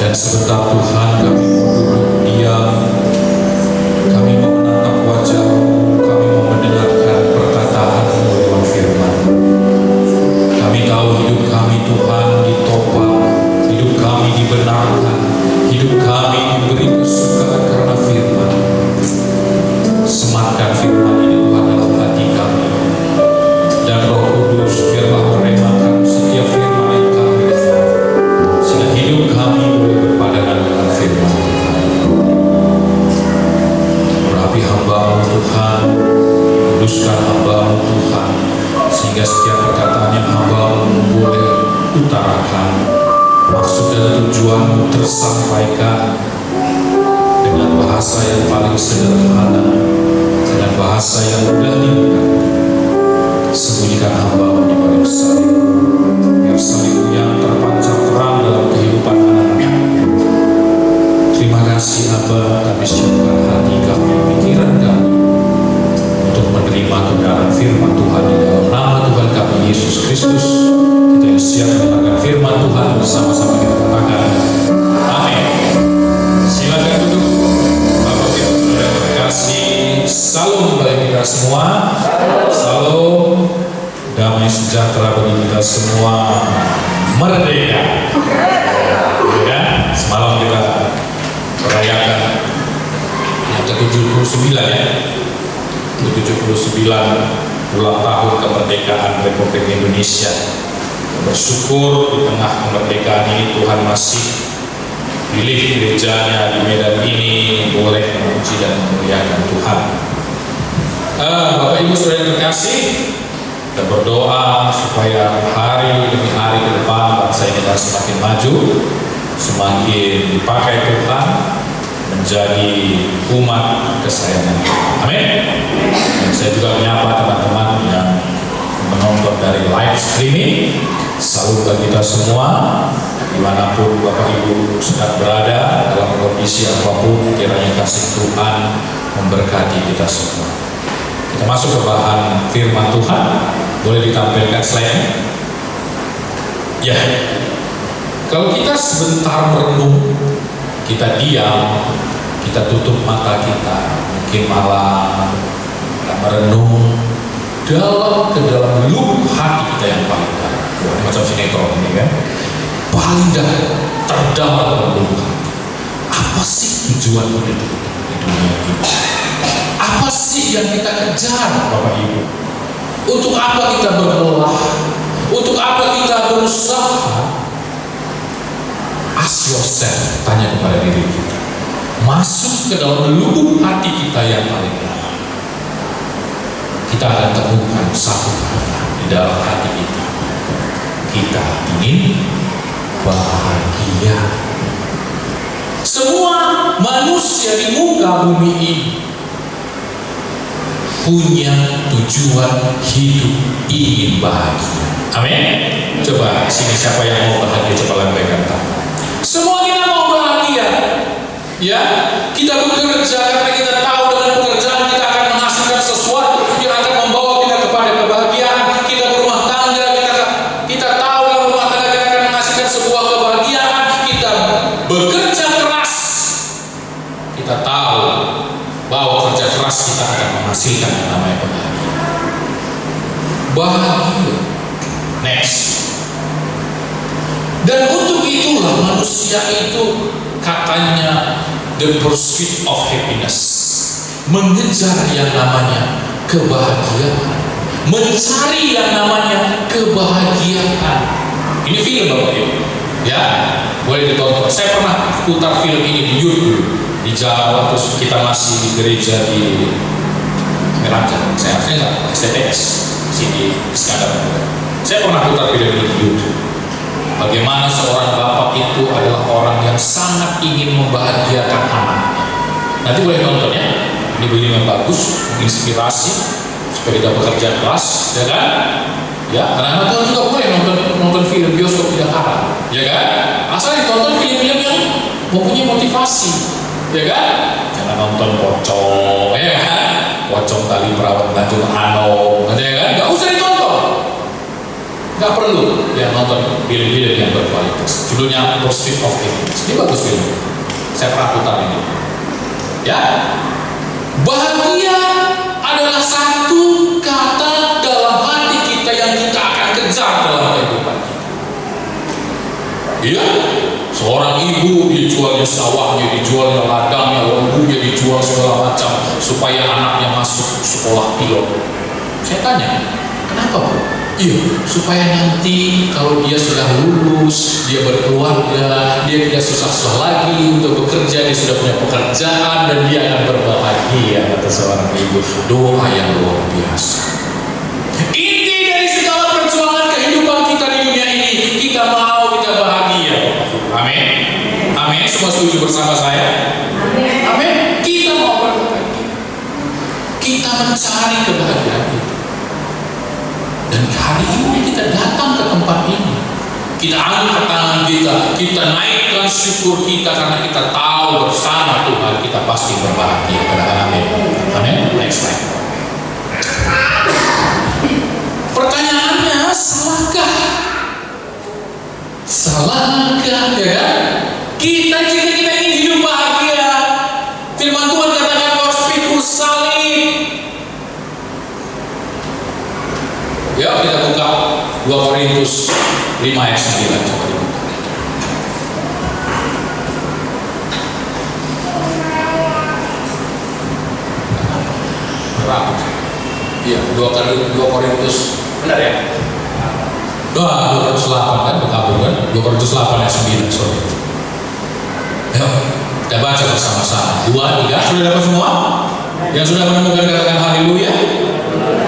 Dan sebentar Tuhan kami mau duduk diam, kami mau menatap wajah-Mu, kami mau mendengarkan perkataan-Mu lewat firman. Kami tahu hidup kami Tuhan ditopang, hidup kami dibenarkan, hidup kami diberi kesukaan karena firman. Sematkan firman ini Tuhan dalam hati kami, dan Roh Kudus biarlah meremakan setiap firman yang kami dengar, sehingga hidup kami boleh berpadangan dengan firman Tuhan. Urapi hamba-Mu Tuhan, kuduskan hamba-Mu Tuhan, sehingga setiap perkataan yang hamba-Mu boleh utarakan, maksud dan tujuan-Mu tersampaikan dengan bahasa yang paling sederhana, dengan bahasa yang mudah dimengerti. Sembunyikan hamba-Mu di balik salib, biar salib yang terpancar terang dalam kehidupan anak-anak-Mu. Terima kasih Aba, kami siapkan hati kami, pikiran kami untuk menerima kebenaran firman Tuhan di dalam nama Tuhan kami Yesus Kristus. Kita yang siap mendengarkan firman Tuhan bersama-sama kita katakan amin. Silakan duduk. Bapak Ibu Saudara yang terkasih, salam bagi kita semua. Salam damai sejahtera bagi kita semua. Merdeka. Ya, semalam kita merayakan yang ke-79 ya. 79 ulang tahun kemerdekaan Republik Indonesia. Bersyukur di tengah kemerdekaan ini Tuhan masih pilih gerejanya di Medan ini boleh memuji dan memuliakan Tuhan. Bapak Ibu Saudara yang terkasih, kita berdoa supaya hari demi hari ke depan bangsa kita semakin maju, semakin dipakai Tuhan menjadi umat kesayangan. Amin. Dan saya juga menyapa teman-teman yang menonton dari live streaming. Salut bagi kita semua, dimanapun Bapak Ibu sedang berada, dalam kondisi apapun, kiranya kasih Tuhan memberkati kita semua. Kita masuk ke bahan firman Tuhan. Boleh ditampilkan slide-nya? Ya. Kalau kita sebentar merenung, kita diam, kita tutup mata kita, mungkin malam, kita merenung dalam ke dalam lubuk hati kita yang paling dalam. Macam sinetron ini kan, paling dalam, terdalam dalam lubuk hati. Apa sih tujuan hidup di dunia ini? Apa sih yang kita kejar, Bapak Ibu? Untuk apa kita berdoa? Untuk apa kita berusaha? Ask yourself, tanya kepada diri kita. Masuk ke dalam lubuk hati kita yang paling dalam. Kita akan temukan satu kata di dalam hati kita. Kita ingin bahagia. Semua manusia di muka bumi ini punya tujuan hidup ingin bahagia. Amin. Coba sini siapa yang mau bahagia, coba lambaikan tangan. Semua kita mau bahagia. Ya, kita bekerja karena kita tahu dengan pekerjaan kita akan menghasilkan sesuatu yang akan membawa kita kepada kebahagiaan. Kita berumah tangga, kita tahu dalam rumah tangga kita akan menghasilkan sebuah kebahagiaan. Kita bekerja keras, kita tahu bahwa kerja keras kita akan menghasilkan yang namanya bahagia. Bahagia. Next. Dan untuk itulah manusia itu katanya the pursuit of happiness, mengejar yang namanya kebahagiaan, mencari yang namanya kebahagiaan. Ini film Bapak Ibu, ya boleh ditonton. Saya pernah putar film ini di YouTube di Jawa, terus kita masih di gereja di Meraja. Saya harusnya STTS sini Iskandar. Saya pernah putar film ini di YouTube. Bagaimana seorang bapak itu adalah orang yang sangat ingin membahagiakan anaknya. Nanti boleh nonton ya. Ini film yang bagus, inspirasi supaya kita bekerja keras, ya kan? Ya, karena anak juga boleh nonton film bioskop tidak haram, ya kan? Asal ditonton film-film yang mempunyai motivasi, ya kan? Jangan nonton pocong, ya kan? Pocong tali perawat Tanjung Ano, ya kan? Gak usah ditonton. Nggak perlu ya nonton film-film yang berkualitas. Judulnya Pursuit of Happiness. Ini bagus film. Saya pernah putar ini. Ya, bahagia adalah satu kata dalam hati kita yang kita akan kejar dalam kehidupan kita. Iya, seorang ibu dijualnya sawahnya, dijualnya ladangnya, lembunya dijual segala macam supaya anaknya masuk sekolah pilot. Saya tanya, kenapa Bu? Iya, supaya nanti kalau dia sudah lulus, dia berkeluarga, dia tidak susah-susah lagi untuk bekerja, dia sudah punya pekerjaan dan dia akan berbahagia, kata seorang ibu. Doa yang luar biasa. Inti dari segala perjuangan kehidupan kita di dunia ini, kita mau kita bahagia. Amin. Amin. Semua setuju bersama saya? Amin. Kita mau berbahagia. Kita mencari kebahagiaan itu. Dan hari ini kita datang ke tempat ini, kita angkat tangan kita naikkan syukur kita karena kita tahu bersama Tuhan kita pasti berbahagia. Katakan amin. Amin. Next slide. Pertanyaannya, salahkah? Salahkah ya? Kita jika kita ingin hidup bahagia, firman Tuhan katakan bahwa pikul salib. Ya, kita buka 2 Korintus 5 ayat 9. Coba dibuka. Berat. Iya, 2 Korintus. Benar ya? 2 Korintus 8 kan, berkabung kan? 2 Korintus 8 ayat 9, sorry. Ayo, kita baca bersama-sama. 2, 3, sudah dapat semua? Yang sudah menemukan katakan haleluya.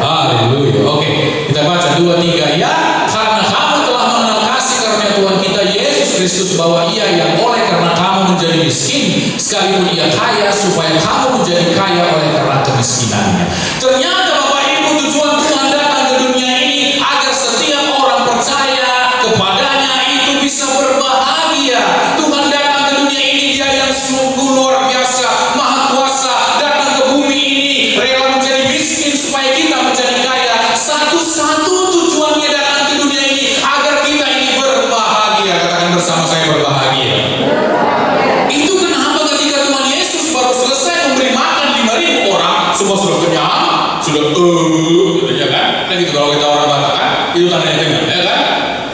Haleluya. Oke, kita baca 2, 3. Ya, karena kamu telah mengenal kasih karunia Tuhan kita Yesus Kristus, bahwa Ia yang oleh karena kamu menjadi miskin sekalipun Ia kaya, supaya kamu menjadi kaya oleh karena kemiskinannya. Ternyata Bapak Ibu, tujuan Tuhan datang ke dunia ini agar setiap orang percaya kepadanya itu bisa berbahagia. Tuhan datang ke dunia ini, Dia yang sungguh luar biasa, maha kuasa, datang ke bumi ini rela menjadi miskin supaya kita menjadi kaya. Satu-satu tujuannya datang ke dunia ini agar kita ini berbahagia. Katakan bersama saya, berbahagia. Itu kenapa ketika Tuhan Yesus baru selesai memberi makan 5.000 orang, semua sudah kenyang, sudah gitu ya kan? Nah gitu kalau kita orang Batak kan, itu tandanya kenyang ya kan?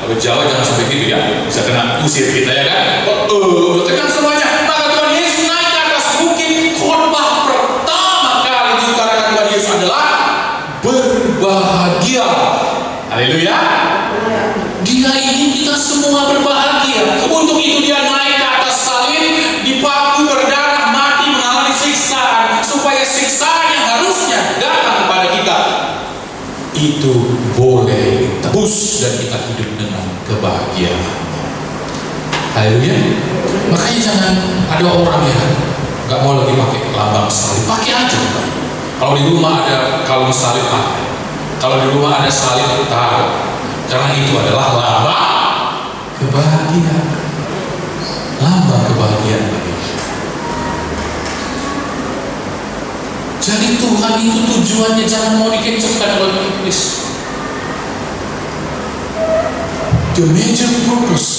Kalau Jawa jangan sampai gitu ya, bisa kena usir kita ya kan? Udah kenyang semuanya. Maka Tuhan Yesus naik ke atas bukit. Khotbah pertama kali diutarakan Tuhan Yesus adalah berbahagia. Haleluya. Dia ingin kita semua berbahagia. Untuk itu Dia naik ke atas salib, dipaku, berdarah, mati, mengalami siksaan, supaya siksaan yang harusnya datang kepada kita itu boleh tebus dan kita hidup dengan kebahagiaan. Haleluya. Makanya jangan ada orang yang nggak mau lagi pakai lambang salib, pakai aja. Kalau di rumah ada kalung salib, pakai. Kalau di rumah ada salib, taruh. Karena itu adalah lambang kebahagiaan. Lambang kebahagiaan. Jadi Tuhan itu tujuannya jangan mau dikencengkan oleh iblis. The major purpose,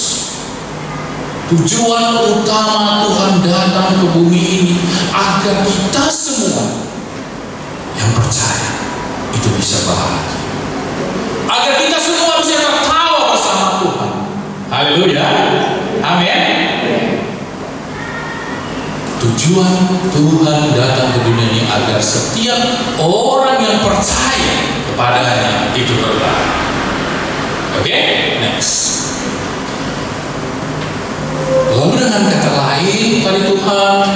tujuan utama Tuhan datang ke bumi ini agar kita semua yang percaya itu bisa bahagia. Agar kita semua bisa tertawa bersama Tuhan. Haleluya. Amin. Tujuan Tuhan datang ke dunia ini agar setiap orang yang percaya kepadanya itu berbahagia. Oke, next. Lalu dengan kata lain, tadi Tuhan,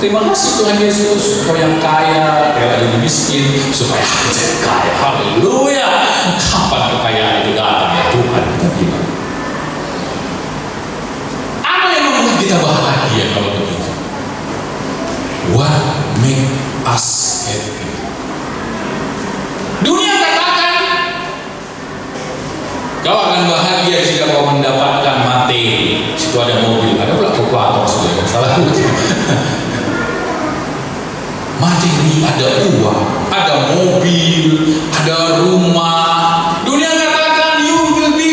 terima kasih Tuhan Yesus, kau yang kaya, rela jadi miskin, supaya aku jadi kaya. Haleluya. Kapan kekayaan itu datang ya Tuhan? Kita bilang. Apa yang membuat kita bahagia kalau begitu? What make us happy? Dunia katakan kau akan bahagia jika kau mendapatkan materi. Situ ada mobil, ada pula kalkulator sudah salah. Materi, ada uang, ada mobil, ada rumah. Dunia katakan you will be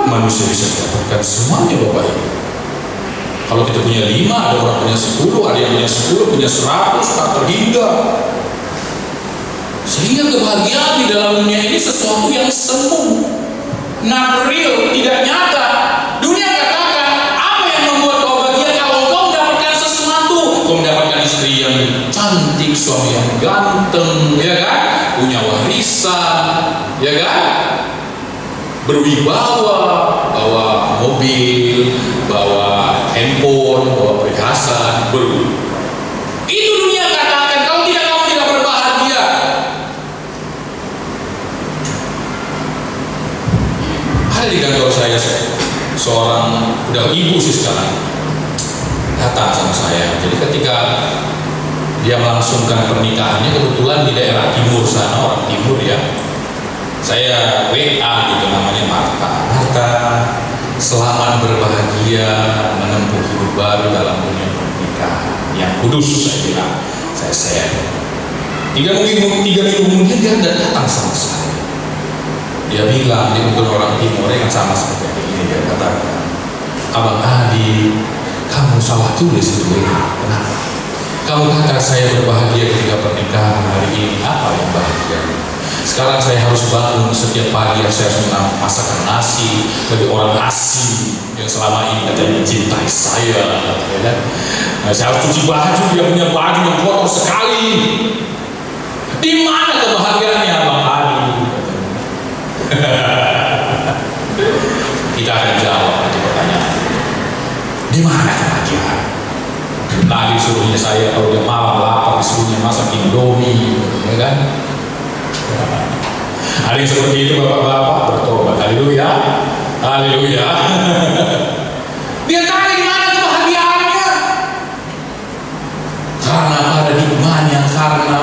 manusia bisa mendapatkan semuanya Bapak Ibu? Kalau kita punya 5, ada orang punya 10, ada yang punya 10, punya 100, tak terhingga. Sehingga kebahagiaan di dalam dunia ini sesuatu yang semu, not real, tidak nyata. Dunia katakan, apa yang membuat kau bahagia? Kalau kau mendapatkan sesuatu, kau mendapatkan istri yang cantik, suami yang ganteng, ya kan? Punya warisan, ya kan? Berwibawa, bawa mobil, bawa handphone, bawa perhiasan, itu dunia katakan. Kalau tidak, kamu tidak berbahagia. Ada di kantor saya seorang, udah ibu sih sekarang, datang sama saya. Jadi ketika dia melangsungkan pernikahannya, kebetulan di daerah timur sana, orang timur ya, saya WA gitu, namanya Marta, selamat berbahagia menempuh hidup baru dalam dunia pernikahan yang kudus, saya bilang. Saya share. 3 minggu kemudian dia datang sama saya. Dia bilang, dia bukan orang timur yang sama seperti ini. Dia katakan, Abang Adi, kamu salah tulis itu ya. Kenapa? Kamu kata saya berbahagia ketika pernikahan, hari ini apa yang bahagia? Sekarang saya harus bangun setiap pagi, saya harus masakan nasi bagi orang asing yang selama ini katanya mencintai saya, ya kan? Nah, saya harus cuci baju, dia punya baju yang kotor sekali. Di mana kebahagiaannya Bang Adi? Kita akan jawab nanti pertanyaan. Di mana kebahagiaan? Tadi suruhnya saya kalau dia malam lapar disuruhnya masak Indomie, ya kan? Ada yang seperti itu bapak-bapak, bertobat. Haleluya, haleluya. Dia tanya di mana kebahagiaannya? Karena paradigmanya, karena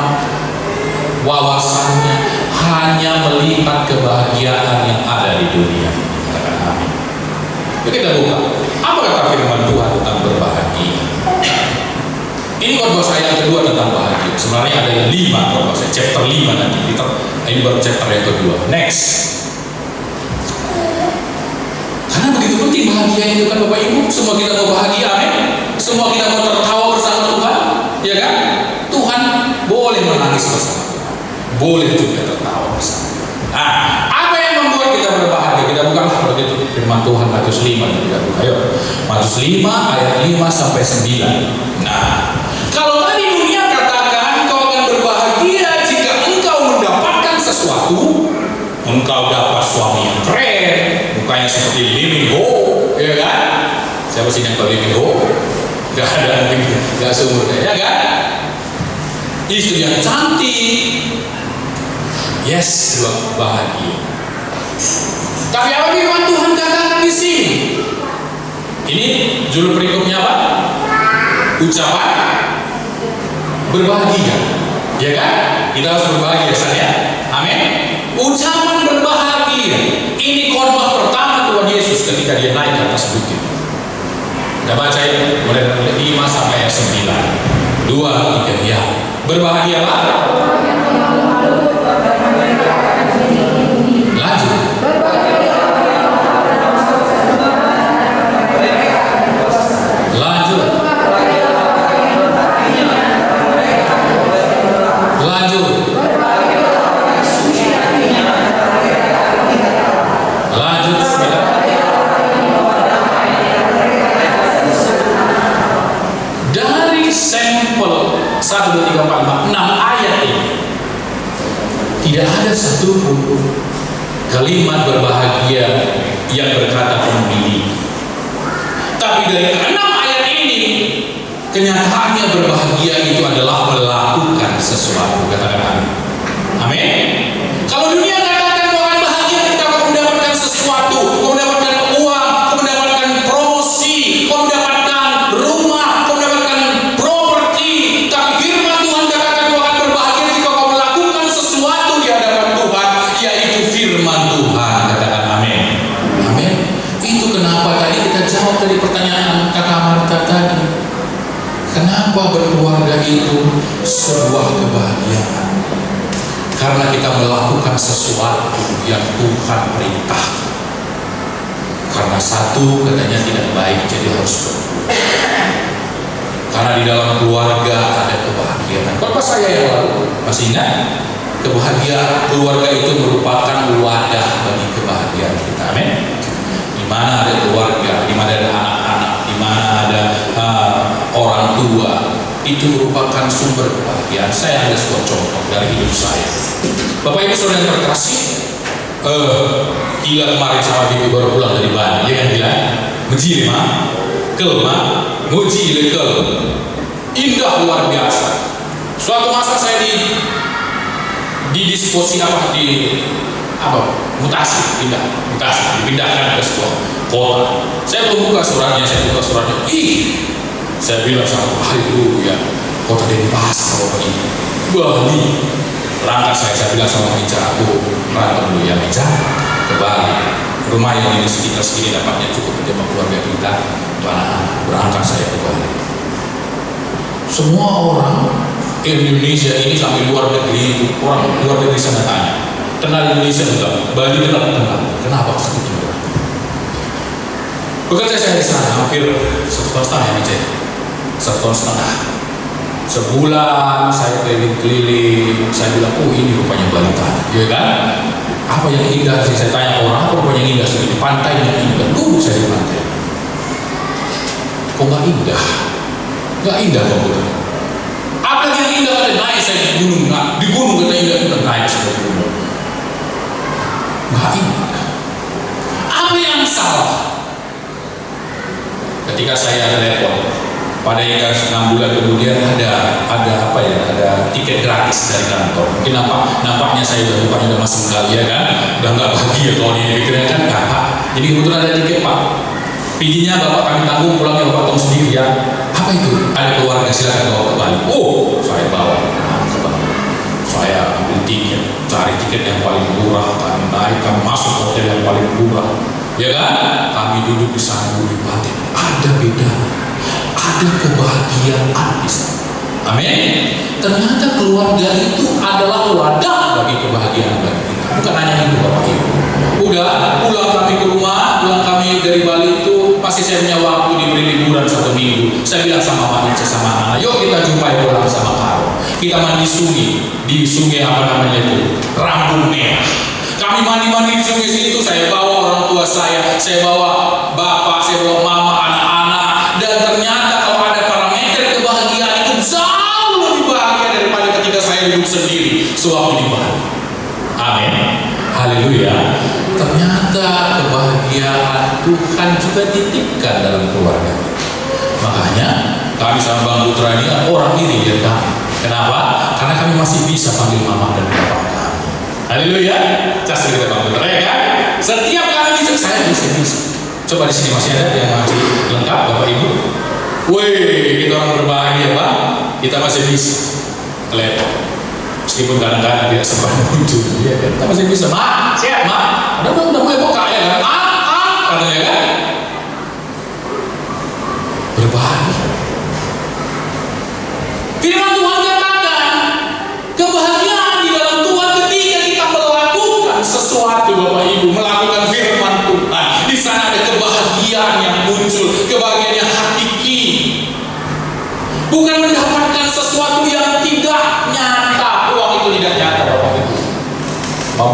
wawasannya hanya melihat kebahagiaan yang ada di dunia. Katakan amin. Yuk kita buka. Apa kata firman Tuhan tentang berbahagia? Ini khotbah saya yang kedua tentang bahagia. Sebenarnya ada 5 khotbah saya, chapter 5 nanti. Ini baru chapter yang kedua. Next. Karena begitu penting bahagia itu kan Bapak Ibu. Semua kita mau bahagia, amin. Semua kita mau tertawa bersama Tuhan, ya kan? Tuhan boleh menangis bersama Tuhan, boleh juga tertawa bersama. Nah, apa yang membuat kita berbahagia? Kita bukanlah kalau gitu firman Tuhan Matius 5 yang kita buka. Ayo, Matius 5 ayat 5 sampai 9. Nah, kalau tadi dunia katakan kau akan berbahagia jika engkau mendapatkan sesuatu, engkau dapat suami yang keren, mukanya seperti Lee Min Ho, ya kan? Siapa sih yang tahu Lee Min Ho? Gak ada, mungkin gak seumur ya kan? Istri yang cantik, yes, bahagia. Tapi apa firman Tuhan katakan di sini? Ini judul perikopnya apa? Ucapan berbahagia, ya kan? Kita harus berbahagia, ya. Amin. Ucapan berbahagia. Ini khotbah pertama Tuhan Yesus ketika dia naik ke atas bukit. Kita baca ya, mulai dari 5 sampai 9. 2, 3, ya. Berbahagialah. Lanjut. Dari sampel 1, 2, 3, 4, 5, 6 ayat ini tidak ada satupun kalimat berbahagia yang berkata memiliki. Tapi dari 6 ayat ini kenyataannya berbahagia itu adalah melakukan sesuatu. Katakan amin. Amin. Kalau dunia katakan kau akan bahagia ketika kau mendapatkan sesuatu, kau mendapatkan uang, kau mendapatkan promosi, kau mendapatkan rumah, kau mendapatkan properti. Tapi firman Tuhan katakan kau akan berbahagia jika kau melakukan sesuatu di hadapan Tuhan, yaitu firman Tuhan. Katakan amin. Amin. Itu kenapa tadi kita jawab dari pertanyaan kakak Marta tadi. Kenapa berkeluarga itu sebuah kebahagiaan? Karena kita melakukan sesuatu yang Tuhan perintahkan. Karena satu katanya tidak baik, jadi harus berdua. Karena di dalam keluarga ada kebahagiaan. Bapak saya yang lalu masih ingat, kebahagiaan keluarga itu merupakan wadah bagi kebahagiaan kita. Amin. Di mana ada keluarga, di mana ada anak-anak, di mana ada orang tua, itu merupakan sumber kebahagiaan. Saya ada sebuah contoh dari hidup saya. Bapak Ibu saudara yang terkasih, gila kemarin sama ibu baru pulang dari Bali, ya kan bilang, muji mah, kel mah, muji lekel, indah luar biasa. Suatu masa saya didisposi mutasi, dipindahkan ke sebuah kota. Saya belum buka suratnya, saya bilang sama haleluya, kota Denpasar ini, Bali. Berangkat saya bilang sama meja, aku berangkat dulu ya meja ke Bali. Rumah yang ini sekitar segini dapatnya cukup untuk keluarga kita, anak-anak. Berangkat saya ke Bali. Semua orang Indonesia ini sampai luar negeri itu, orang luar negeri sana tanya, kenal Indonesia enggak? Bali kenal. Kenapa segitu? Bekerja saya di sana hampir 1,5 tahun ya, 1,5 tahun. Sebulan saya keliling-keliling, saya bilang, oh ini rupanya Bali tadi, ya kan? Apa yang indah sih? Saya tanya orang, apa rupanya yang indah sih? Pantai yang indah, dulu saya di pantai. Kok nggak indah? Nggak indah kok betul. Apa yang indah ada naik saya di gunung, di gunung kata indah itu naik saya di gunung. Nggak indah. Apa yang salah? Ketika saya ada telepon, pada 6 bulan kemudian ada tiket gratis dari kantor. Mungkin nampaknya saya udah masuk kali ya kan, udah nggak bahagia kalau ini pikirnya kan Pak. Jadi kebetulan ada tiket Pak. Pijinya Bapak kami tanggung, pulangnya Bapak tanggung sendiri ya. Apa itu? Ada keluarga, silakan bawa ke Bali. Oh, saya bawa ke Bali. Saya ambil tiket, cari tiket yang paling murah, kami naik, kami masuk hotel yang paling murah. Ya kan? Kami duduk di sana di pantai. Ada beda. Ada kebahagiaan di sana. Amin. Ternyata keluarga itu adalah wadah bagi kebahagiaan bagi kita. Bukan hanya itu Bapak Ibu. Udah pulang kami ke rumah, pulang kami dari Bali itu masih saya punya waktu diberi liburan 1 minggu. Saya bilang sama Pak Ica sama anak, yuk kita jumpai pulang sama Karo. Kita mandi di sungai apa namanya itu, Rambut Merah. Kami mandi di sungai situ. Saya bawa orang tua saya bawa bapak, saya bawa mama, anak-anak. Dan ternyata kalau ada parameter kebahagiaan itu jauh lebih bahagia daripada ketika saya duduk sendiri sewaktu di Bali. Amin. Haleluya. Ternyata kebahagiaan Tuhan juga titipkan dalam keluarga. Makanya kami sama Bang Putra ini orang iri ya kan. Kenapa? Karena kami masih bisa panggil mama dan bapak kami. Haleluya. Kasih kita Bang Putra ya kan. Setiap kali bisa saya bisa. Coba di sini masih ada yang masih lengkap Bapak Ibu. Wih, kita orang berbahagia Pak. Kita masih bisa telepon. Meskipun kadang-kadang tidak sempat muncul, ya kan? Kita masih bisa. Mak, siap Mak. Udah mulai buka ya kan? Katanya kan? Berbahagia. Firman Tuhan katakan kebahagiaan di dalam Tuhan ketika kita melakukan sesuatu Bapak Ibu, melakukan firman Tuhan. Di sana ada kebahagiaan yang muncul, kebahagiaan yang hakiki. Bukan mendapatkan sesuatu yang tidak nyata. Uang itu tidak nyata Bapak Ibu.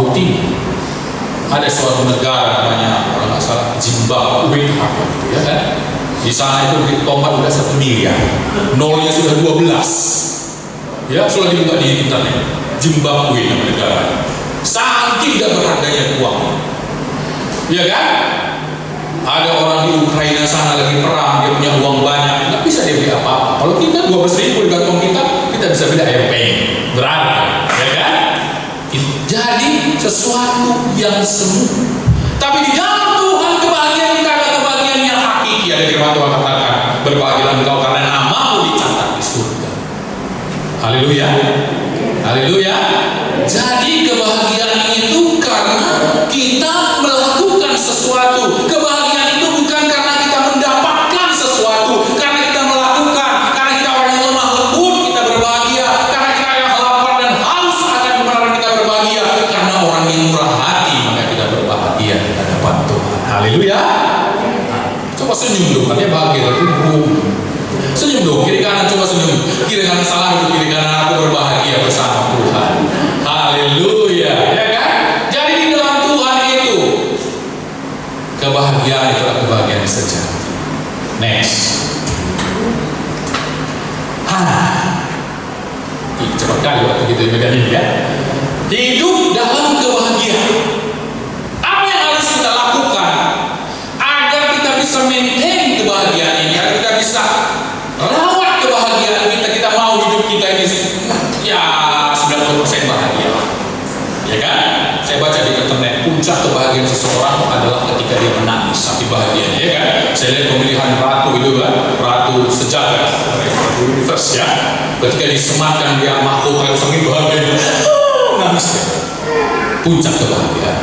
Bukti ada suatu negara namanya kalau nggak salah Zimbabwe apa itu ya kan? Di sana itu begitu tombak udah 1 miliar, nolnya sudah 12. Ya sudah dibuka di internet. Zimbabwe nama negara. Saking tidak berharganya uang. Ya kan? Ada orang di Ukraina sana lagi perang, dia punya uang banyak, nggak bisa dia beli apa-apa. Kalau kita 12.000 di kantong kita bisa beli air peng, berharga, ya kan? Jadi sesuatu yang semu. Tapi di dalam Tuhan kebahagiaan kita adalah kebahagiaan yang hakiki. Ada firman Tuhan katakan, berbahagialah engkau karena namamu dicatat di surga. Haleluya, haleluya. Jadi kebahagiaan itu karena kita melakukan sesuatu. Kebahagiaan itu bukan karena kita mendapatkan sesuatu, karena kita melakukan, karena kita orang yang lemah lembut kita berbahagia, karena kita yang lapar dan haus akan kebenaran kita berbahagia, karena orang yang murah hati maka kita berbahagia di hadapan Tuhan. Haleluya. Nah, coba senyum dong, katanya bahagia tapi belum. Senyum dong, kiri kanan coba senyum. Kiri kanan salah itu, kiri kanan aku berbahagia bersama Tuhan. Haleluya, ya kan? Jadi di dalam Tuhan itu kebahagiaan itu adalah kebahagiaan sejati. Next. Cepat kali waktu kita megang ini ya. Hidup dalam kebahagiaan. Apa yang harus kita lakukan agar kita bisa maintain kebahagiaan ini, agar kita bisa rawat kebahagiaan kita? Kita mau hidup kita ini ya 90% bahagia, ya kan? Saya baca di internet, puncak kebahagiaan seseorang adalah ketika dia menangis sampai bahagia, ya kan? Saya lihat pemilihan ratu itu kan, ratu sejagat universe ya, ketika disematkan dia mahkota yang sangat bahagia, nangis ya. Puncak kebahagiaan.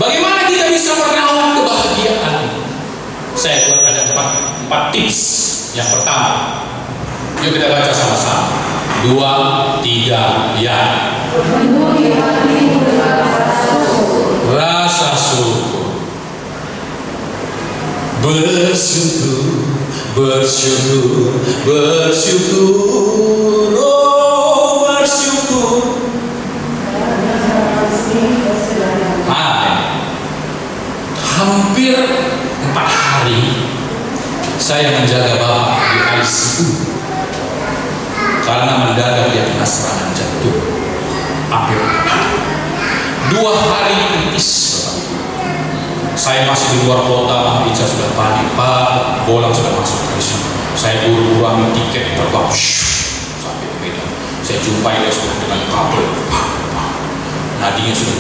Bagaimana kita bisa merawat kebahagiaan? Saya buat ada empat tips. Yang pertama, yuk kita baca sama-sama. 2, 3, ya. Rasa syukur. Bersyukur, bersyukur, bersyukur, oh bersyukur. Hampir 4 hari saya menjaga bapak di ICU karena mendadak dia kena serangan jantung. Hampir 2 hari kritis. Saya masih di luar kota, Mama Ica sudah panik, Pak, bola sudah masuk ke ICU. Saya buru-buru ambil tiket terbang sampai ke Medan. Saya jumpai dia sudah dengan kabel, nadinya sudah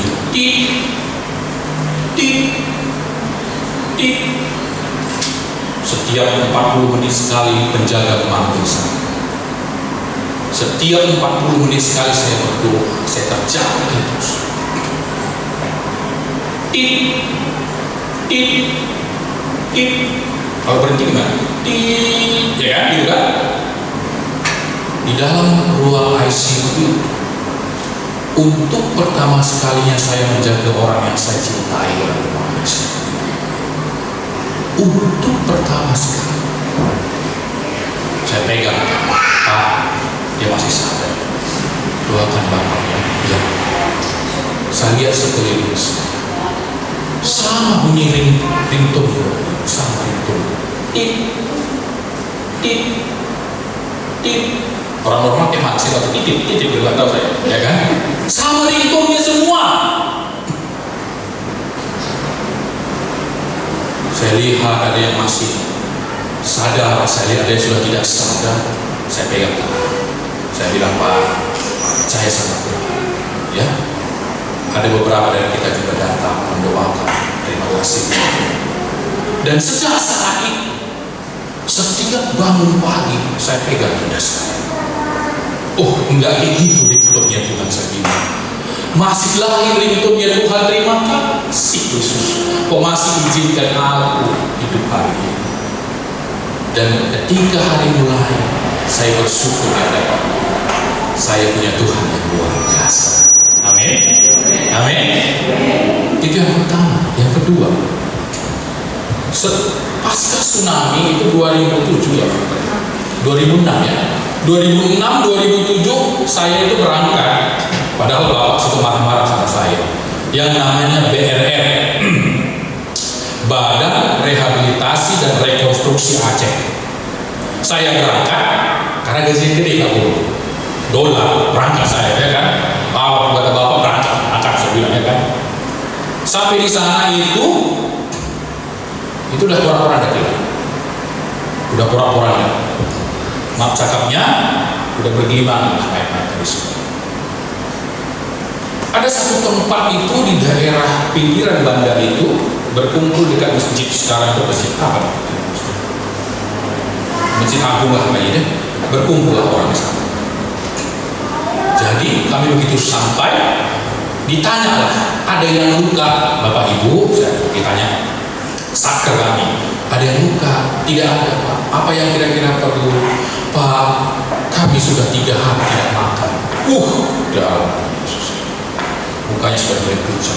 setiap 40 menit sekali penjaga memanggil saya. Setiap 40 menit sekali saya berdoa, saya terjaga terus. Kalau berhenti gimana? Ya kan, gitu kan? Di dalam ruang ICU untuk pertama sekalinya saya menjaga orang yang saya cintai dalam ruang ICU. Untuk pertama sekali saya pegang, Pak, dia masih sadar, doakan Bapak ya. Ya. Saya lihat sekeliling sama bunyi ringtone, sama ringtone, orang normal kayak masih atau titip nggak tahu saya, ya kan? Sama ringtone-nya semua. Saya lihat ada yang masih sadar, saya lihat ada yang sudah tidak sadar. Saya pegang tangan. Saya bilang, Pak, percaya sama Tuhan. Ya, ada beberapa dari kita juga datang mendoakan. Terima kasih. Dan sejak saat itu, setiap bangun pagi, saya pegang dada saya. Oh, enggak kayak gitu ringtone-nya Tuhan saya bilang. Masih lahir ringtone-nya Tuhan, terima kasih Yesus. Kok masih izinkan aku hidup hari ini. Dan ketika hari mulai, saya bersyukur ya dapat. Saya punya Tuhan yang luar biasa. Amin. Amin. Itu yang pertama. Yang kedua, pasca tsunami itu 2007 ya, 2006 ya. 2006, 2007 saya itu berangkat. Padahal Bapak suka marah-marah sama saya. Yang namanya BRR, Badan Rehabilitasi dan Rekonstruksi Aceh. Saya berangkat karena gajinya gede aku. $, berangkat saya, ya kan? Kata Bapak berangkat saya bilang, ya kan? Sampai di sana itu udah pura-pura ada kita. Udah pura-pura ada. Maaf cakapnya, udah bergelimang naik-naik dari sini. Ada satu tempat itu di daerah pinggiran bandar itu berkumpul dekat masjid, sekarang itu masjid apa? Masjid Agung lah namanya, berkumpul orang sana. Jadi kami begitu sampai, ditanyalah, ada yang luka, Bapak Ibu, saya ditanya, saker kami, ada yang luka? Tidak ada, Pak. Apa yang kira-kira perlu? Pak, kami sudah 3 hari tidak makan. Dalam Yesus. Bukan mukanya sudah mulai pucat.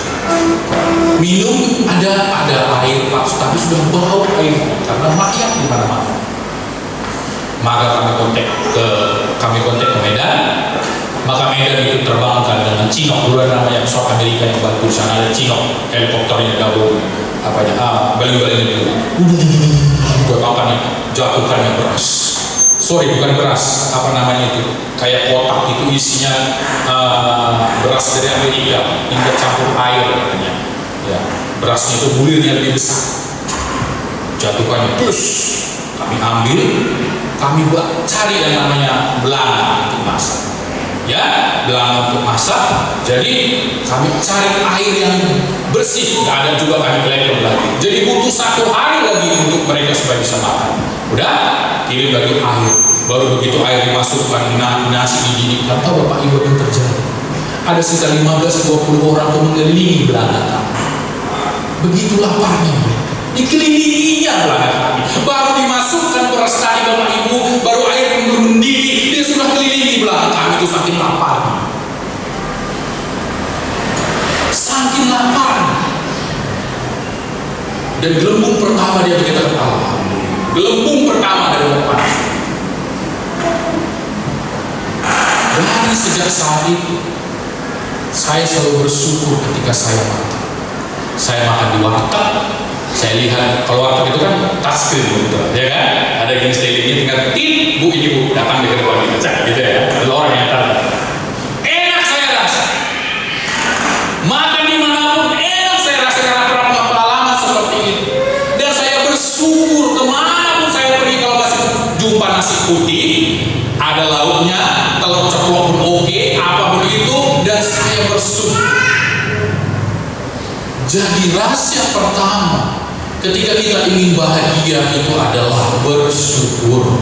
Minum ada air Pak, tapi sudah bau air karena mayat di mana-mana. Maka kami kontak ke Medan. Maka Medan itu terbangkan dengan Chinook, dulu namanya pesawat Amerika yang bantu sana, ada Chinook, helikopternya double, baling-balingnya dulu. Buat apa nih? Jatuhkannya beras. Sorry, bukan beras, apa namanya itu? Kayak kotak itu isinya beras dari Amerika, hingga campur air katanya. Ya, berasnya itu bulirnya lebih besar. Jatuhkannya, terus kami ambil, kami buat cari yang namanya belanga untuk masak. Ya, belanga untuk masak. Jadi kami cari air yang bersih, nggak ada juga kami kelempar lagi. Jadi butuh 1 hari lagi untuk mereka supaya bisa makan. Udah, kirim lagi air. Baru begitu air dimasukkan, nasi dididihkan. Tahu Bapak Ibu yang terjadi? Ada sekitar 15-20 orang yang mengelilingi belanga kami. Begitu laparnya mereka. Dikelilinginya belanga kami. Baru dimasukkan beras tadi Bapak Ibu, baru air belum mendidih, dia sudah kelilingi belanga kami. Itu saking lapar. Saking lapar. Dan gelembung pertama dia berkata, alhamdulillah. Gelembung pertama dari depan. Dari sejak saat itu, saya selalu bersyukur ketika saya makan. Saya makan di warteg. Saya lihat kalau warteg itu kan touchscreen gitu, ya kan? Ada jenis televinya tinggal tit, bu ini bu datang di depan kita, gitu ya. Ada orang yang datang. Enak saya rasa. Makan dimanapun enak saya rasa karena pernah pengalaman seperti itu. Dan saya bersyukur kemanapun saya pergi kalau masih jumpa nasi putih, ada lauknya, telur ceplok pun oke, apapun itu, dan saya bersyukur. Jadi rahasia pertama ketika kita ingin bahagia itu adalah bersyukur.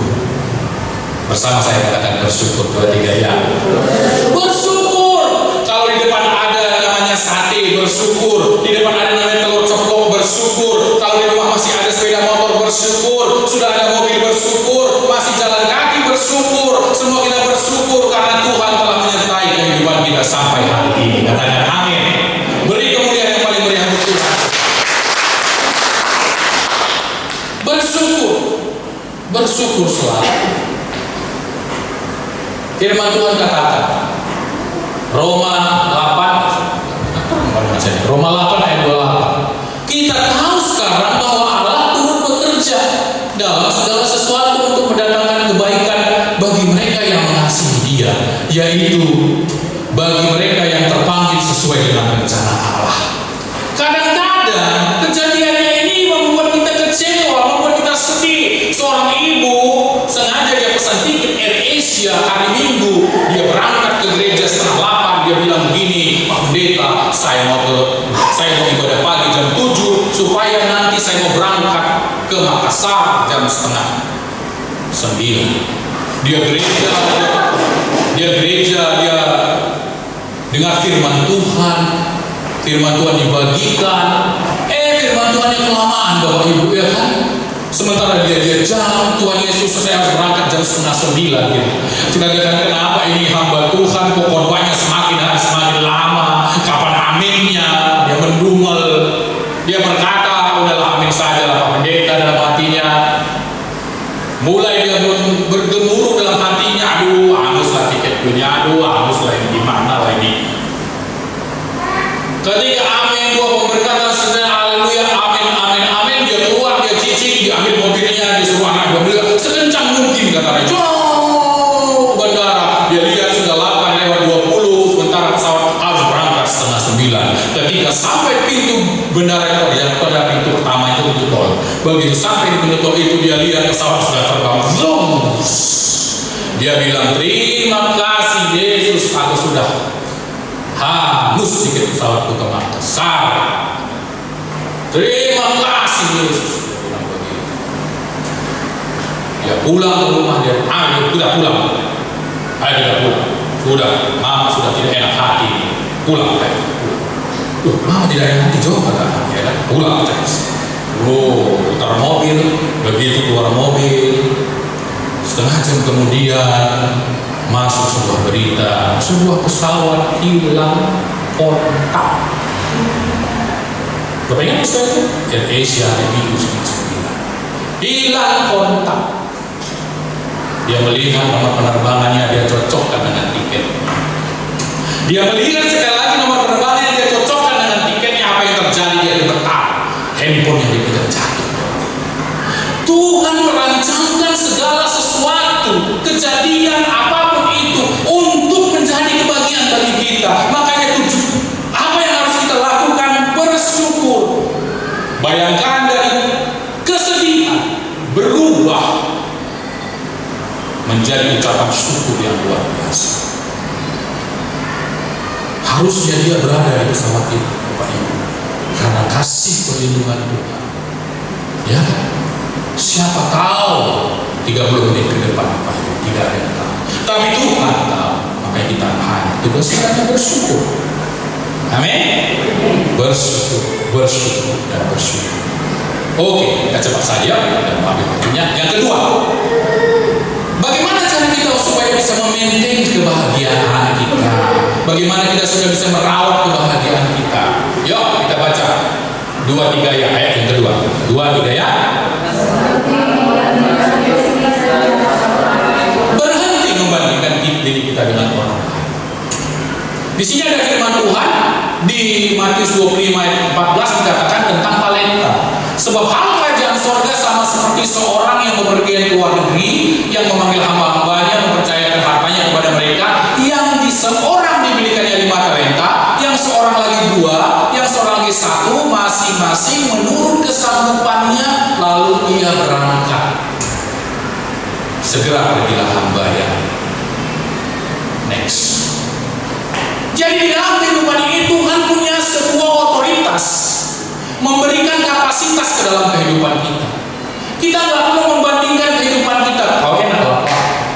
Bersama saya katakan bersyukur, 2, 3 ya. Bersyukur. Kalau di depan ada namanya sate, bersyukur. Di depan ada namanya telur ceplok, bersyukur. Kalau di rumah masih ada sepeda motor, bersyukur. Sudah ada mobil, bersyukur. Masih jalan kaki, bersyukur. Semua kita bersyukur karena Tuhan telah menyertai kehidupan kita sampai hari ini. Katakan amin. Beri kemuliaan yang paling meriah untuk Tuhan. Bersyukur selalu. Firman Tuhan katakan Roma 8 ayat 28. Kita tahu sekarang bahwa Allah turut bekerja dalam segala sesuatu untuk mendatangkan kebaikan bagi mereka yang mengasihi Dia, yaitu bagi mereka yang terpanggil sesuai dengan rencana Allah. Kadang-kadang kejadiannya ini membuat kita kecewa, membuat kita sedih. Seorang ibu sengaja dia pesan tiket AirAsia hari Minggu, dia berangkat ke gereja setengah 8. Dia bilang begini, Pak Pendeta, saya mau ibadah pagi jam 7 supaya nanti saya mau berangkat ke Makassar jam setengah 9. Dia dengar firman Tuhan dibagikan. Firman Tuhan yang kelamaan Bapak Ibu, ya kan? Sementara dia jam Tuhan Yesus, saya harus berangkat jam setengah 9 gitu. Kita katakan kenapa ini hamba Tuhan kok khotbahnya semakin hari semakin lama, kapan aminnya? Dia mendumel, dia berkata udahlah amin saja lah Pak Pendeta dalam hatinya. Mulai dia bergemuruh dalam hatinya, aduh angus lah tiket dunia, aduh angus lah ini gimana lah ini. Ketika amin dua pemberkatan sedang haleluya amin amin amin, dia keluar, dia cicing, dia ambil mobilnya, dia suruh anak dia beli sekencang mungkin katanya jauh bandara. Dia lihat sudah 8:20, sementara pesawat harus berangkat setengah 9. Ketika sampai pintu bandara yang pada pintu pertama itu pintu tol, begitu sampai di pintu tol itu dia lihat pesawat sudah terbang, dia bilang terima kasih Yesus, aku sudah hangus tiket pesawatku ke Makassar. Terima kasih Yesus. Dia pulang ke rumah, dia sudah pulang. Kita pulang. Sudah, mama sudah tidak enak hati. Pulang. Mama tidak enak hati, coba kan? Pulang. Putar mobil. Begitu keluar mobil, setengah jam kemudian masuk sebuah berita, sebuah pesawat hilang kontak. Bapak ingat istilah itu? AirAsia, Airbus, hilang kontak. Dia melihat nomor penerbangannya, dia cocokkan dengan tiket. Dia melihat sekali lagi nomor penerbangannya, dia cocokkan dengan tiketnya. Apa yang terjadi? Dia gemetar. Handphone yang dia jatuh. Tuhan merancangkan segala sesuatu, kejadian apapun itu untuk menjadi kebahagiaan bagi kita. Makanya apa yang harus kita lakukan? Bersyukur. Bayangkan dari kesedihan berubah menjadi ucapan syukur yang luar biasa. Harusnya dia berada di pesawat itu, Bapak Ibu, karena kasih perlindungan Tuhan. Ya, siapa tahu 30 menit ke depan, Bapak Ibu, tidak ada yang tahu. Tapi Tuhan tahu, makanya kita hanya tugas kita bersyukur. Amin. Bersyukur dan bersyukur. Oke, kita cepat saja dan ambil waktunya. Yang kedua, bagaimana cara kita supaya bisa memaintain kebahagiaan kita? Bagaimana kita supaya bisa merawat kebahagiaan kita? Yuk kita baca 2-3 ya, ayat yang kedua. 2-3 ya. Berhenti membandingkan diri kita dengan orang lain. Di sini ada firman Tuhan di Matius 25 ayat 14 dikatakan tentang talenta. Sebab hal kerajaan sorga sama seperti seorang yang bepergian ke luar negeri, yang memanggil hamba-hambanya, mempercayakan hartanya kepada mereka, yang di seorang diberikannya 5 talenta, yang seorang lagi 2, yang seorang lagi 1, masing-masing menurut kesanggupannya, lalu ia berangkat. Segera pergilah hambanya. Next. Jadi di dalam kehidupan ini Tuhan punya sebuah otoritas memberikan kapasitas ke dalam kehidupan kita. Kita nggak perlu membandingkan kehidupan kita. Kau enak lah,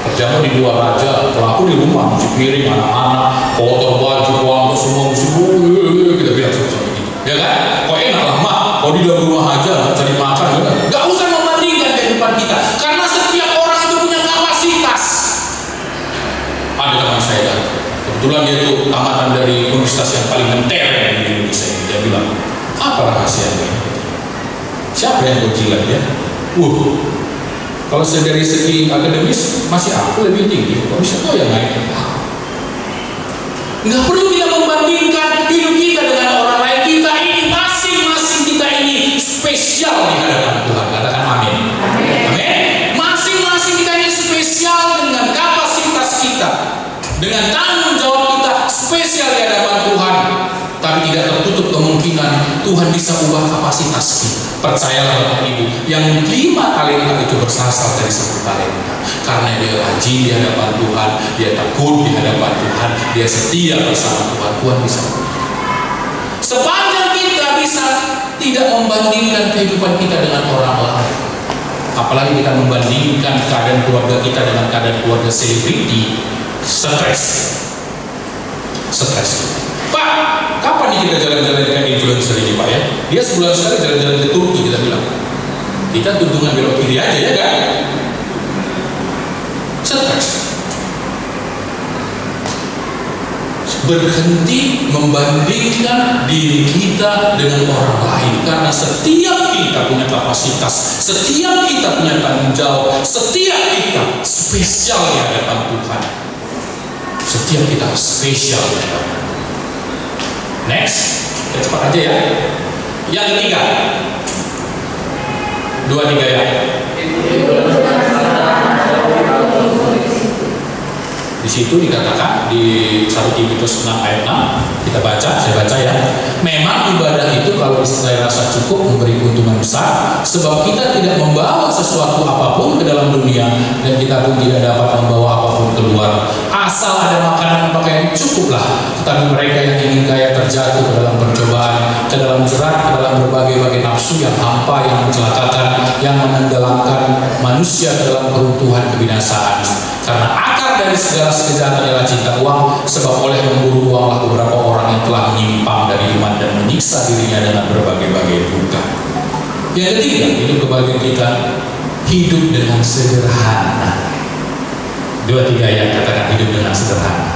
kerjamu di luar aja, kalau aku di rumah cuci piring, anak-anak, kotor baju, buang semua kita bilang seperti itu, ya kan? Kau enak lah mak, kau di dalam rumah aja cari makan, nggak usah membandingkan kehidupan kita, karena setiap orang itu punya kapasitas. Ada teman saya, kebetulan dia itu tamatan dari universitas yang paling mentereng di Indonesia. Dia bilang, apa rahasianya? Siapa yang berjilat ya? Kalau dari segi akademis masih aku lebih tinggi. Kok bisa kau yang naik? Nggak perlu kita membandingkan hidup kita dengan orang lain. Kita ini masing-masing kita ini spesial di hadapan Tuhan. Katakan amin. Amin. Masing-masing kita ini spesial dengan kapasitas kita, dengan tanggung jawab kita spesial di hadapan Tuhan. Tapi tidak tertutup kemungkinan Tuhan bisa ubah kapasitas kita. Percayalah Bapak Ibu, yang 5 talenta itu berasal dari 1 talenta. Karena dia rajin di hadapan Tuhan, dia takut di hadapan Tuhan, dia setia bersama Tuhan. Tuhan bisa ubah. Sepanjang kita bisa tidak membandingkan kehidupan kita dengan orang lain, apalagi kita membandingkan keadaan keluarga kita dengan keadaan keluarga selebriti, stres. Pak, kapan nih kita jalan-jalan dengan influencer ini Pak ya? Dia sebulan sekali jalan-jalan ke Turki, kita bilang. Kita tuntungan belok kiri aja ya kan? Stres. Berhenti membandingkan diri kita dengan orang lain, karena setiap kita punya kapasitas, setiap kita punya tanggung jawab, setiap kita spesial di hadapan Tuhan. Setiap kita spesial di hadapan Tuhan. Next, kita cepat aja ya. Yang ketiga, 2-3 ya. Di situ dikatakan di 1 Timotius 6 ayat 6, kita baca, saya baca ya. Memang ibadah itu kalau saya rasa cukup memberi keuntungan besar, sebab kita tidak membawa sesuatu apapun ke dalam dunia, dan kita pun tidak dapat membawa apapun keluar. Asal ada makanan dan pakaian cukuplah. Tetapi mereka yang ingin kaya terjatuh ke dalam percobaan, ke dalam jerat, ke dalam berbagai-bagai nafsu yang hampa, yang mencelakakan, yang menenggelamkan manusia ke dalam keruntuhan kebinasaan. Karena akar dari segala kejahatan adalah cinta uang, sebab oleh memburu uanglah beberapa orang yang telah menyimpang dari iman dan menyiksa dirinya dengan berbagai-bagai duka. Yang ketiga, hidup kebahagiaan kita, hidup dengan sederhana. 2-3 yang katakan hidup dengan sederhana.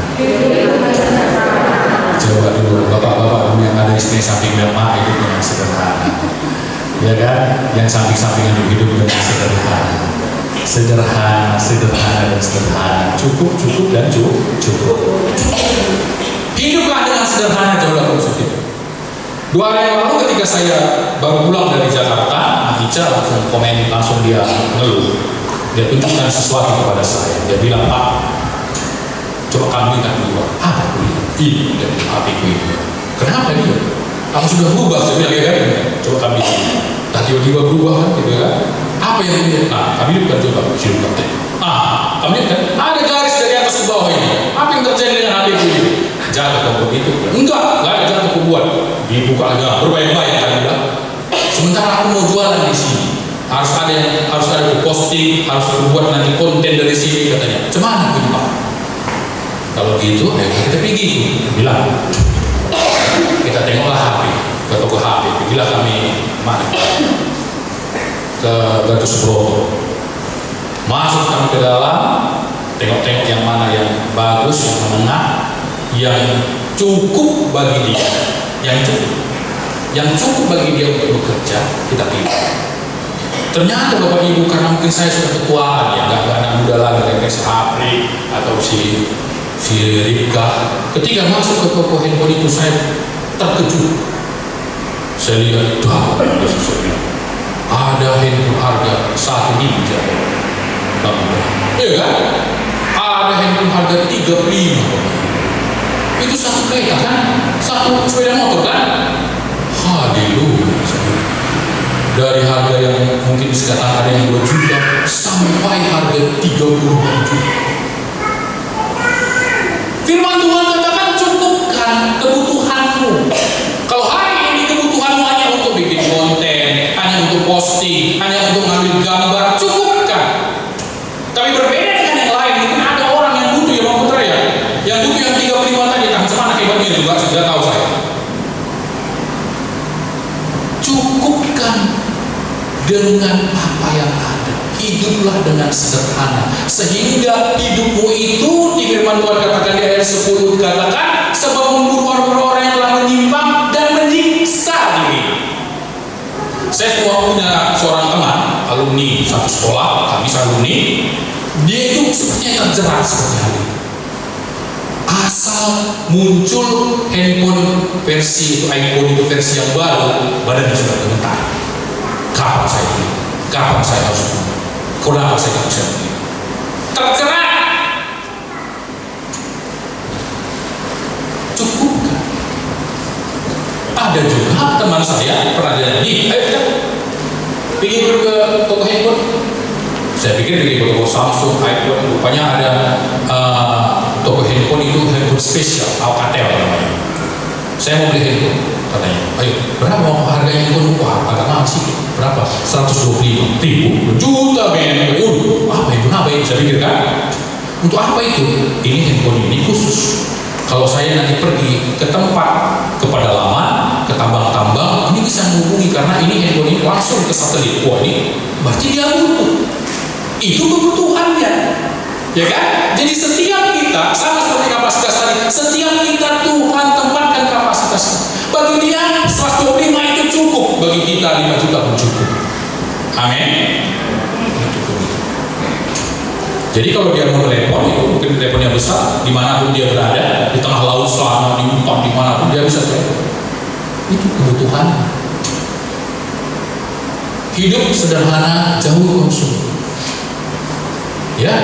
Coba dulu bapak-bapak yang ada istri samping mama hidup dengan sederhana, ya kan? Yang samping-sampingan hidup dengan sederhana, sederhana dan sederhana, cukup dan cukup. Hiduplah dengan sederhana, jauh lebih positif. 2 hari yang lalu ketika saya baru pulang dari Jakarta, Ica langsung dia ngeluh. Dia tunjukkan sesuatu kepada saya. Dia bilang, Pak, coba kamu lihat dulu. Apa ini dari hatiku itu? Kenapa dia? Kamu sudah berubah, saya bilang, ya kan? Coba kami lihat. Nah, tiba-tiba berubah kan, gitu kan? Apa yang dia? Nah, kami lihat coba silakan. Kami lihat kan? Ada garis dari atas ke bawah ini. Apa yang terjadi dengan hatiku ini? Jatuh ke buat itu? Enggak ada jatuh ke buat. Dibuka aja, berbayang-bayang kan bilang. Sementara aku mau jualan di sini. Harus ada posting, harus buat nanti konten dari sini katanya. Cuman gitu Pak. Kalau gitu, ayo kita pergi. Bilang, kita tengoklah HP, ke toko HP. Pergilah kami mana? Ke Gatus Broto. Masuk kami ke dalam, tengok-tengok yang mana yang bagus, yang menengah, yang cukup bagi dia, yang cukup bagi dia untuk bekerja, kita pilih. Ternyata Bapak Ibu, karena mungkin saya sudah ketuaan ya, nggak anak muda lagi kayak si Apri atau si Rika. Ketika masuk ke toko handphone itu saya terkejut. Saya lihat, ada handphone harga 1 miliar. Iya kan? Ada handphone harga 35. Itu satu kereta kan? Satu sepeda motor kan? Haleluya. Dari harga yang mungkin sekarang ada yang 2 juta sampai harga 30 juta. Firman Tuhan katakan cukupkan kebutuhanmu. Kalau hari ini kebutuhanmu hanya untuk bikin konten, hanya untuk posting, hanya untuk ngambil gambar, cukupkan. Tapi berbeda dengan yang lain, mungkin ada orang yang butuh ya Bang Putra ya, yang butuh yang 35 tadi, tangan semana hebatnya juga sudah tahu saya. Cukupkan dengan apa yang ada. Hiduplah dengan sederhana, sehingga hidupmu itu di firman Tuhan katakan di ayat 10 dikatakan sebab memburu orang yang telah menyimpang dan menyiksa diri. Saya semua punya seorang teman alumni satu sekolah, kami alumni, dia itu sepertinya terjerat seperti hal ini. Asal muncul handphone versi itu, iPhone itu versi yang baru, badannya sudah gemetar. Kapan saya beli? Kapan saya harus beli? Kenapa saya tidak bisa beli? Terjerat. Cukupkan. Ada juga teman saya pernah jadi, ayo kita pergi ke toko handphone. Saya pikir pergi ke toko Samsung, iPhone, rupanya ada toko handphone itu handphone spesial, Alcatel namanya. Saya mau beli handphone, katanya, ayo berapa harganya handphone? Wah, agak mahal sih. Berapa? 125 ribu juta BN. Apa itu? Apa yang saya pikirkan? Untuk apa itu? Ini handphone ini khusus. Kalau saya nanti pergi ke tempat, ke pedalaman, ke tambang-tambang, ini bisa menghubungi karena ini handphone ini langsung ke satelit. Wah, ini berarti dia butuh. Itu kebutuhannya, ya kan? Jadi setiap kita sama seperti kapasitas tadi, setiap kita Tuhan tempatkan kapasitas. Bagi dia 125 itu cukup, bagi kita 5 juta pun cukup. Amin. Jadi kalau dia mau telepon, itu mungkin teleponnya besar, dimanapun dia berada, di tengah laut selama, di hutan, dimanapun dia bisa telepon. Itu kebutuhan. Hidup sederhana, jauh konsumsi. Ya,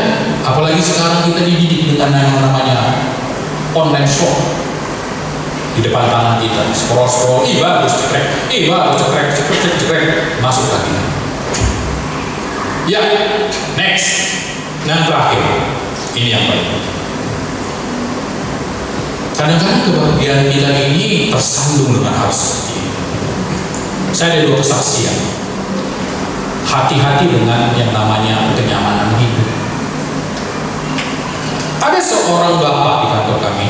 apalagi sekarang kita dididik dengan yang namanya online shop. Di depan tangan kita, scroll, bagus cekrek, bagus cekrek, masuk lagi. Ya, next. Yang terakhir, ini yang paling. Kadang-kadang kebahagiaan kita ini tersandung dengan hal seperti ini. Saya ada 2 kesaksian. Hati-hati dengan yang namanya kenyamanan hidup. Ada seorang bapak di kantor kami,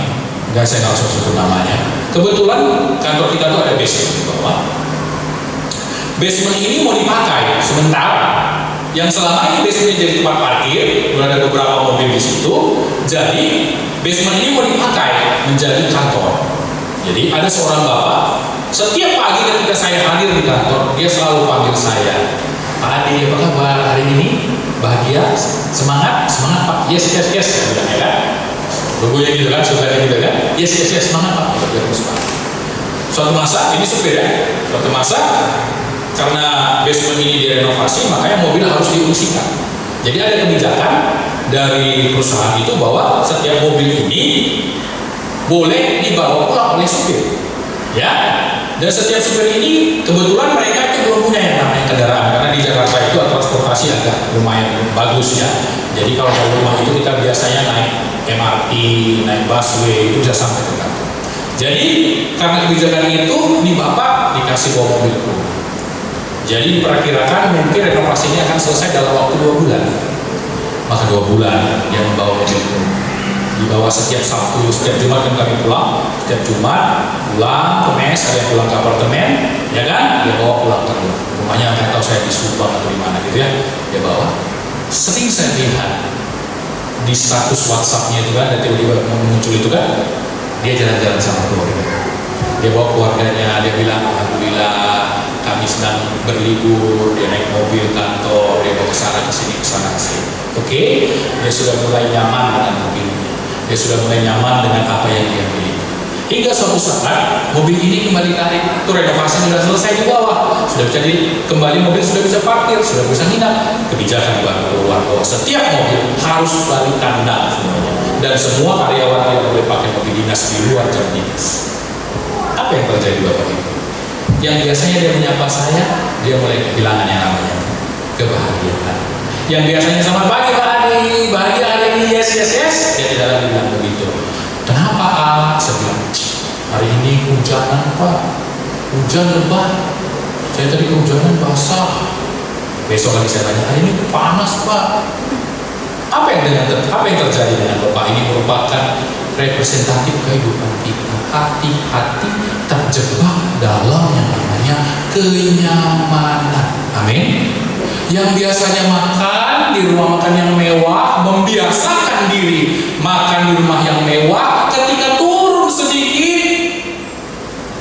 saya nggak usah sebut namanya. Kebetulan kantor kita tuh ada basement di bawah. Basement ini mau dipakai sementara. Yang selama ini basement jadi tempat parkir, ada beberapa mobil di situ. Jadi basement ini mau dipakai menjadi kantor. Jadi ada seorang bapak, setiap pagi ketika saya hadir di kantor, dia selalu panggil saya, Pak Adi, apa kabar hari ini? Bahagia? Semangat? Semangat Pak? Yes, yes, yes. Saya bilang, ya kan? Berbunyi gitu kan, supaya gitu kan? Yes, yes, yes, semangat Pak. Terus Pak. Suatu masa, ini supir ya, suatu masa karena basement ini direnovasi, makanya mobil harus diungsikan. Jadi ada kebijakan dari perusahaan itu bahwa setiap mobil ini boleh dibawa pulang oleh supir, ya. Dan setiap supir ini kebetulan mereka itu belum punya yang namanya kendaraan, karena di Jakarta itu transportasi agak lumayan bagus ya. Jadi kalau dari rumah itu kita biasanya naik MRT, naik busway, itu bisa sampai ke kantor. Jadi karena kebijakan itu, nih bapak dikasih bawa mobil pulang. Jadi diperkirakan mungkin renovasinya akan selesai dalam waktu 2 bulan. Maka 2 bulan dia membawa mobil pulang. Dibawa setiap Sabtu, setiap Jumat kan kami pulang. Setiap Jumat pulang ke mes, ada yang pulang ke apartemen, ya kan? Dia bawa pulang ke rumah. Rumahnya nggak tahu saya di Subang atau di mana gitu ya. Dia bawa. Sering saya lihat di status WhatsApp-nya itu kan, dan tiba-tiba muncul itu kan, dia jalan-jalan sama keluarga. Dia bawa keluarganya, dia bilang alhamdulillah kami sedang berlibur, dia naik mobil kantor, dia bawa kesana kesini kesana kesini. Oke, dia sudah mulai nyaman dengan mobilnya, dia sudah mulai nyaman dengan apa yang dia miliki. Hingga suatu saat mobil ini kembali tarik, itu renovasi sudah selesai di bawah, sudah bisa kembali mobil sudah bisa parkir, sudah bisa nginap. Kebijakan baru keluar bahwa setiap mobil harus balik kandang semuanya, dan semua karyawan tidak boleh pakai mobil dinas di luar jam dinas. Apa yang terjadi Bapak Ibu? Yang biasanya dia menyapa saya, dia mulai kehilangan yang namanya kebahagiaan. Yang biasanya selamat pagi Pak Adi, bahagia hari ini, yes, yes, yes, dia tidak lagi bilang begitu. Kenapa saya bilang, hari ini hujanan Pak, hujan lebat, saya tadi kehujanan basah. Besok lagi saya tanya, hari ini panas Pak. Apa yang terjadi dengan Bapak ini merupakan representatif kehidupan kita. Hati-hati terjebak dalam yang namanya kenyamanan. Amin. Yang biasanya makan di rumah makan yang mewah, membiasakan diri makan di rumah yang mewah, ketika turun sedikit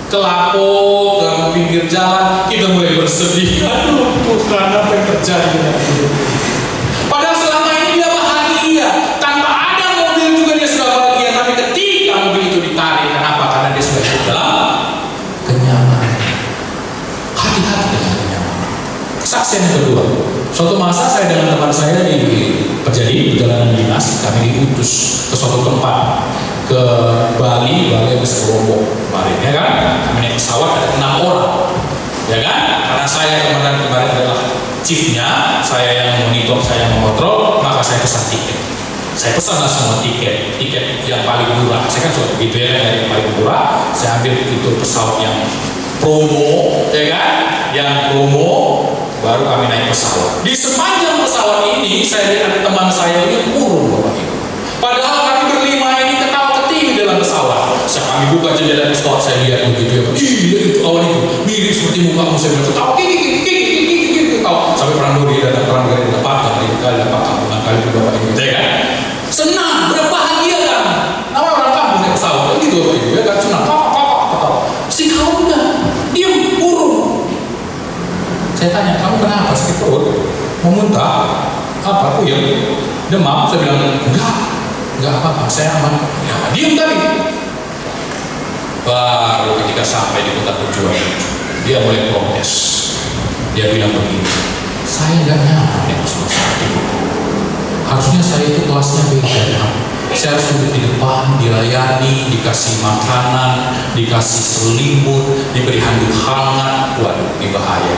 ke Lapo, ke pinggir jalan, kita mulai bersedih. Aduh Tuhan, apa yang terjadi dengan hidup? Padahal selama ini dia bahagia, tanpa ada mobil juga dia sudah bahagia. Tapi ketika mobil itu ditarik, kenapa? Karena dia sudah hidup dalam kenyamanan. Hati-hati dengan kenyamanan. Kesaksian yang kedua, suatu masa saya dengan teman saya terjadi perjalanan dinas, kami diutus ke suatu tempat, ke Bali habis Lombok kemarin, ya kan? Kami naik pesawat ada 6 orang, ya kan? Karena saya kemarin adalah chiefnya, saya yang monitor, saya yang mengontrol, maka saya pesan tiket. Saya pesanlah semua tiket yang paling murah. Saya kan suka begitu ya, yang paling murah. Saya ambil itu pesawat yang promo, ya kan? Yang promo, baru kami naik pesawat. Di sepanjang pesawat ini, saya lihat teman saya ini murung Bapak Ibu. Padahal kami berlima ini ketawa-ketiwi dalam pesawat. Saya kami buka jendela pesawat, saya lihat begitu ya. Itu kawan itu mirip seperti mukamu. Saya bilang ketawa, sampai perang dunia dan perang dari dapat kali dapat kampungan kali Bapak Ibu, ya kan? Senang, berbahagia kan? Nama orang kampung naik pesawat gitu Bapak Ibu, ya kan? Senang, ketawa. Si kamu udah diam, burung. Saya tanya, kamu kenapa sakit perut? Mau muntah? Apa? Aku ya demam. Saya bilang enggak apa-apa, saya aman. Ya, diam tadi. Baru ketika sampai di kota tujuan, dia mulai protes. Dia bilang begini, saya nggak nyaman ya saat itu. Harusnya saya itu kelasnya beda. Saya harus duduk di depan, dilayani, dikasih makanan, dikasih selimut, diberi handuk hangat. Waduh, ini bahaya.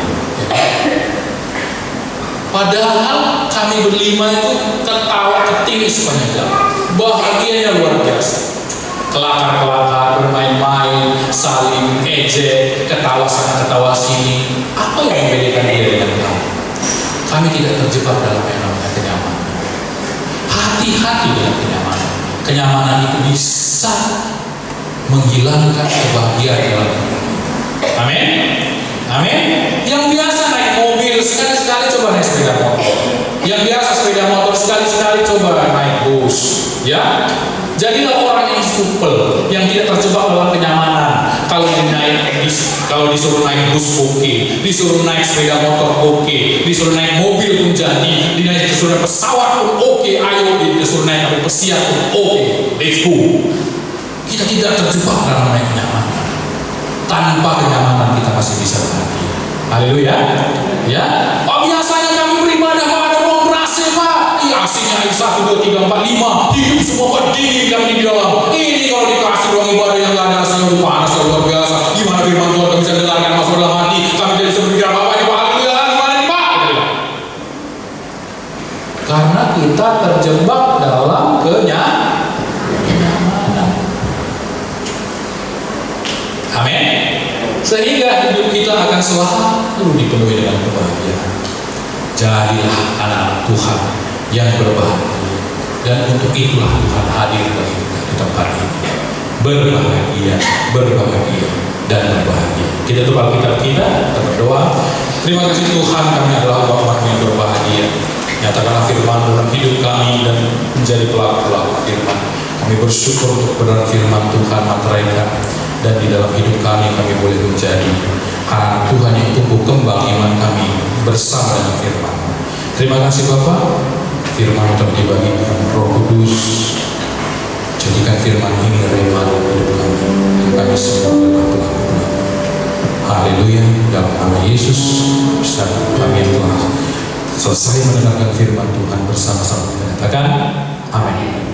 Padahal kami berlima itu ketawa-ketiwi sepanjang jalan. Bahagianya luar biasa. Kelakar-kelakar, bermain-main, saling ejek, ketawa sana ketawa sini. Apa yang membedakan dia dengan kami? Kami tidak terjebak dalam yang namanya kenyamanan. Hati-hati dengan kenyamanan. Kenyamanan itu bisa menghilangkan kebahagiaan dalam hidup. Amin. Amin. Yang biasa naik mobil sekali-sekali coba naik sepeda motor. Yang biasa sepeda motor sekali-sekali coba naik bus. Ya. Jadilah orang yang supel, yang tidak terjebak dalam kenyamanan. Kalau disuruh naik bus oke, disuruh naik sepeda motor oke, disuruh naik mobil pun jadi, disuruh naik pesawat pun oke, ayo disuruh naik pesiar pun oke, let's go. Kita tidak terjebak dalam naik kenyamanan. Tanpa kenyamanan kita masih bisa bahagia. Haleluya. Ya. Oh, biasanya kami beribadah Pak, ada ruang berasa Pak. Iya, AC-nya 1, 2, 3, 4, 5. Hidup semua berdiri kami di dalam. Ini kalau dikasih ruang ibadah yang gak ada AC-nya udah panas luar biasa. Gimana firman Tuhan kami bisa dengarkan masuk dalam hati? Kami tidak bisa berpikir apa-apa ini Pak. Haleluya. Gimana nih Pak? Karena kita terjebak dalam kenyamanan. Amin. Sehingga hidup kita akan selalu dipenuhi dengan kebahagiaan. Jadilah anak Tuhan yang berbahagia, dan untuk itulah Tuhan hadir bagi kita di tempat ini. Berbahagia, berbahagia, dan berbahagia. Kita tutup Alkitab kita berdoa. Terima kasih Tuhan, kami adalah umat yang berbahagia. Nyatakanlah firman dalam hidup kami dan menjadi pelaku-pelaku firman. Kami bersyukur untuk kebenaran firman Tuhan materaikan. Dan di dalam hidup kami boleh menjadi anak Tuhan yang tumbuh kembang iman kami bersama dengan firman. Terima kasih Bapak, firman telah dibagikan Roh Kudus. Jadikan firman ini rema dalam hidup kami, dan kami semua adalah pelaku-pelaku. Haleluya, dalam nama Yesus. Kami yang telah selesai mendengarkan firman Tuhan bersama-sama kita katakan amin.